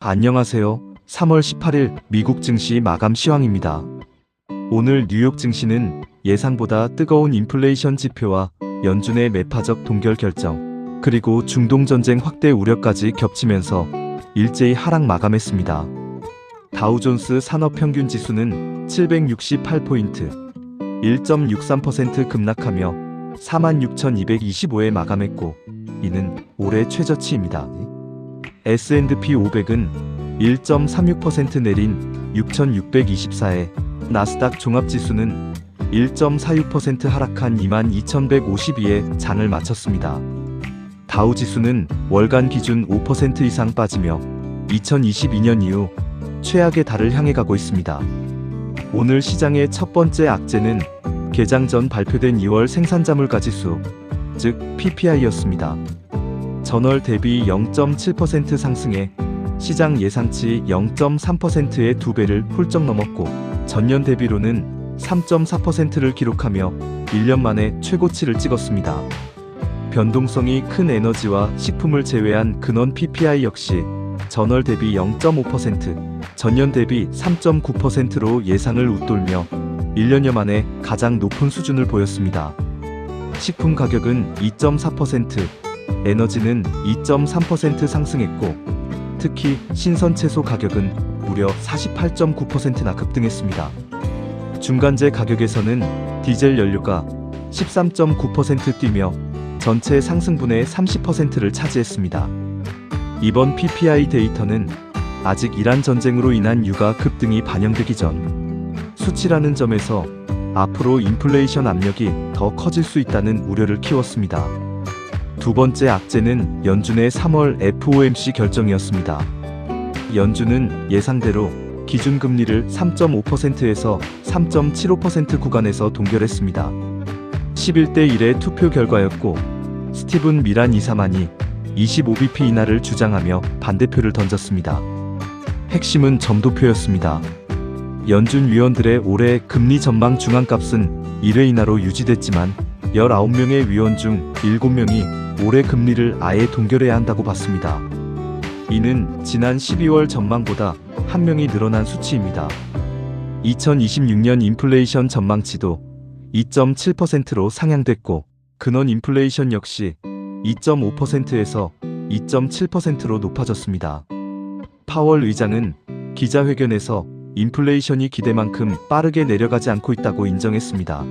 안녕하세요. 3월 18일 미국 증시 마감 시황입니다. 오늘 뉴욕 증시는 예상보다 뜨거운 인플레이션 지표와 연준의 매파적 동결 결정, 그리고 중동 전쟁 확대 우려까지 겹치면서 일제히 하락 마감했습니다. 다우존스 산업평균 지수는 768포인트, 1.63% 급락하며 46,225에 마감했고, 이는 올해 최저치입니다. S&P 500은 1.36% 내린 6,624에, 나스닥 종합지수는 1.46% 하락한 22,152에 장을 마쳤습니다. 다우지수는 월간 기준 5% 이상 빠지며 2022년 이후 최악의 달을 향해 가고 있습니다. 오늘 시장의 첫 번째 악재는 개장 전 발표된 2월 생산자물가 지수, 즉 PPI였습니다. 전월 대비 0.7% 상승해 시장 예상치 0.3%의 2배를 훌쩍 넘었고, 전년 대비로는 3.4%를 기록하며 1년 만에 최고치를 찍었습니다. 변동성이 큰 에너지와 식품을 제외한 근원 PPI 역시 전월 대비 0.5%, 전년 대비 3.9%로 예상을 웃돌며 1년여 만에 가장 높은 수준을 보였습니다. 식품 가격은 2.4%, 에너지는 2.3% 상승했고, 특히 신선 채소 가격은 무려 48.9%나 급등했습니다. 중간재 가격에서는 디젤 연료가 13.9% 뛰며 전체 상승분의 30%를 차지했습니다. 이번 PPI 데이터는 아직 이란 전쟁으로 인한 유가 급등이 반영되기 전 수치라는 점에서 앞으로 인플레이션 압력이 더 커질 수 있다는 우려를 키웠습니다. 두 번째 악재는 연준의 3월 FOMC 결정이었습니다. 연준은 예상대로 기준금리를 3.5%에서 3.75% 구간에서 동결했습니다. 11대 1의 투표 결과였고, 스티븐 미란 이사만이 25bp 인하를 주장하며 반대표를 던졌습니다. 핵심은 점도표였습니다. 연준 위원들의 올해 금리 전망 중앙값은 1회 인하로 유지됐지만 19명의 위원 중 7명이 올해 금리를 아예 동결해야 한다고 봤습니다. 이는 지난 12월 전망보다 1명이 늘어난 수치입니다. 2026년 인플레이션 전망치도 2.7%로 상향됐고, 근원 인플레이션 역시 2.5%에서 2.7%로 높아졌습니다. 파월 의장은 기자회견에서 인플레이션이 기대만큼 빠르게 내려가지 않고 있다고 인정했습니다.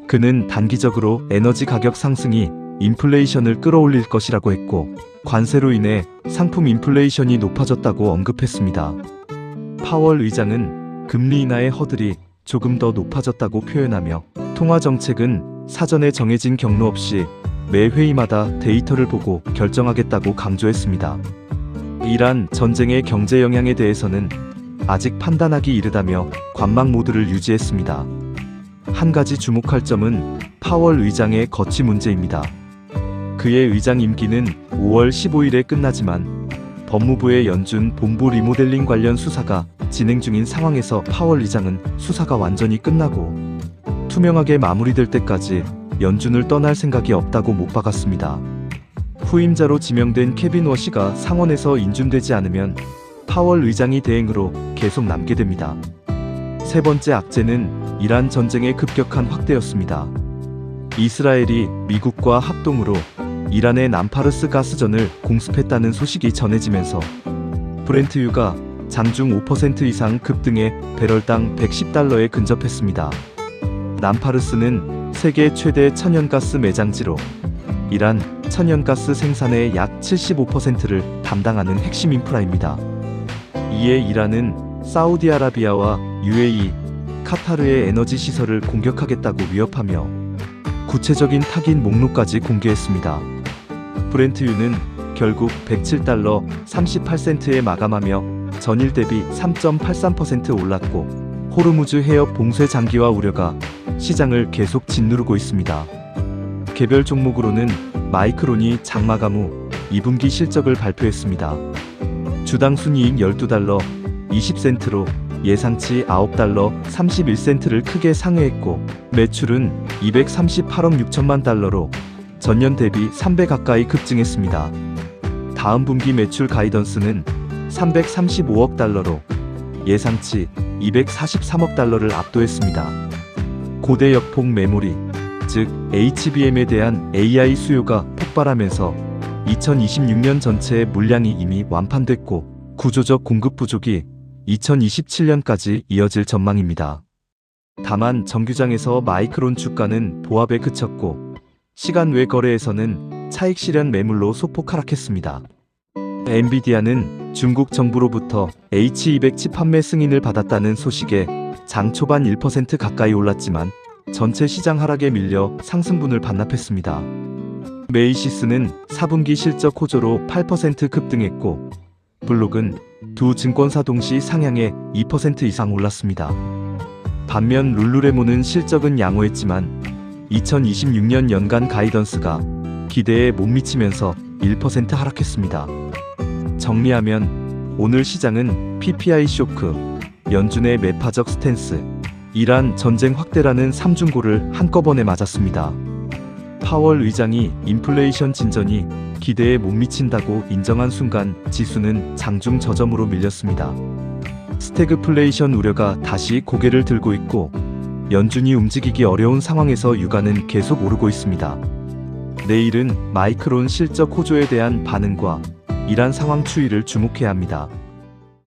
그는 단기적으로 에너지 가격 상승이 인플레이션을 끌어올릴 것이라고 했고, 관세로 인해 상품 인플레이션이 높아졌다고 언급했습니다. 파월 의장은 금리 인하의 허들이 조금 더 높아졌다고 표현하며, 통화 정책은 사전에 정해진 경로 없이 매 회의마다 데이터를 보고 결정하겠다고 강조했습니다. 이란 전쟁의 경제 영향에 대해서는 아직 판단하기 이르다며 관망 모드를 유지했습니다. 한 가지 주목할 점은 파월 의장의 거취 문제입니다. 그의 의장 임기는 5월 15일에 끝나지만 법무부의 연준 본부 리모델링 관련 수사가 진행 중인 상황에서 파월 의장은 수사가 완전히 끝나고 투명하게 마무리될 때까지 연준을 떠날 생각이 없다고 못 박았습니다. 후임자로 지명된 케빈 워시가 상원에서 인준되지 않으면 파월 의장이 대행으로 계속 남게 됩니다. 세 번째 악재는 이란 전쟁의 급격한 확대였습니다. 이스라엘이 미국과 합동으로 이란의 남파르스 가스전을 공습했다는 소식이 전해지면서 브렌트유가 장중 5% 이상 급등해 배럴당 $110에 근접했습니다. 남파르스는 세계 최대 천연가스 매장지로 이란 천연가스 생산의 약 75%를 담당하는 핵심 인프라입니다. 이에 이란은 사우디아라비아와 UAE, 카타르의 에너지 시설을 공격하겠다고 위협하며 구체적인 타깃 목록까지 공개했습니다. 브렌트유는 결국 $107 38센트에 마감하며 전일 대비 3.83% 올랐고, 호르무즈 해협 봉쇄 장기화 우려가 시장을 계속 짓누르고 있습니다. 개별 종목으로는 마이크론이 장마감 후 2분기 실적을 발표했습니다. 주당 순이익 $12 20센트로 예상치 $9 31센트를 크게 상회했고, 매출은 238억 6천만 달러로 전년 대비 3배 가까이 급증했습니다. 다음 분기 매출 가이던스는 335억 달러로 예상치 243억 달러를 압도했습니다. 고대 역폭 메모리, 즉 HBM에 대한 AI 수요가 폭발하면서 2026년 전체의 물량이 이미 완판됐고 구조적 공급 부족이 2027년까지 이어질 전망입니다. 다만 정규장에서 마이크론 주가는 보합에 그쳤고 시간 외 거래에서는 차익 실현 매물로 소폭 하락했습니다. 엔비디아는 중국 정부로부터 H200 칩 판매 승인을 받았다는 소식에 장 초반 1% 가까이 올랐지만 전체 시장 하락에 밀려 상승분을 반납했습니다. 메이시스는 4분기 실적 호조로 8% 급등했고 블록은 두 증권사 동시 상향에 2% 이상 올랐습니다. 반면 룰루레몬은 실적은 양호했지만 2026년 연간 가이던스가 기대에 못 미치면서 1% 하락했습니다. 정리하면 오늘 시장은 PPI 쇼크, 연준의 매파적 스탠스, 이란 전쟁 확대라는 3중고를 한꺼번에 맞았습니다. 파월 의장이 인플레이션 진전이 기대에 못 미친다고 인정한 순간 지수는 장중 저점으로 밀렸습니다. 스태그플레이션 우려가 다시 고개를 들고 있고 연준이 움직이기 어려운 상황에서 유가는 계속 오르고 있습니다. 내일은 마이크론 실적 호조에 대한 반응과 이란 상황 추이를 주목해야 합니다.